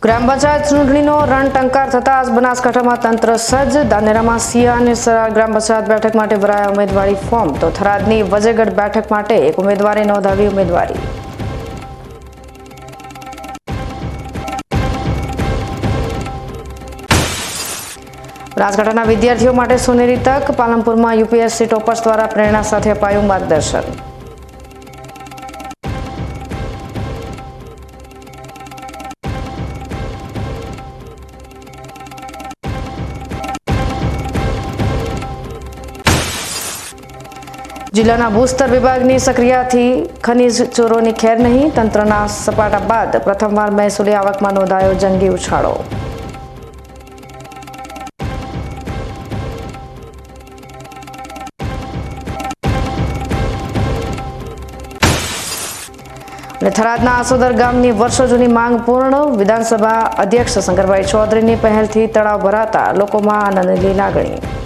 ગ્રામ પંચાયત ચૂંટણીનો રણટંકાર થતાં બનાસકાંઠામાં તંત્ર સજ્જ। ધાનેરામાં સિયા અને સરાળ ગ્રામ પંચાયત બેઠક માટે ભરાયા ઉમેદવારી ફોર્મ, તો થરાદની વજેગઢ બેઠક માટે એક ઉમેદવારે નોંધાવી ઉમેદવારી। બનાસકાંઠાના વિદ્યાર્થીઓ માટે સોનેરી તક, પાલનપુરમાં યુપીએસસી ટોપર્સ દ્વારા પ્રેરણા સાથે અપાયું માર્ગદર્શન। જિલ્લાના ભૂસ્તર વિભાગની સક્રિયતાથી ખનીજ ચોરોની ખેર નહીં, તંત્રના સપાટા બાદ પ્રથમવાર મહેસૂલી આવકમાં નોંધાયો જંગી ઉછાળો। અને થરાદના આસોદર ગામની વર્ષો જૂની માંગ પૂર્ણ, વિધાનસભા અધ્યક્ષ શંકરભાઈ ચૌધરીની પહેલથી તળાવ ભરાતા લોકોમાં આનંદની લાગણી।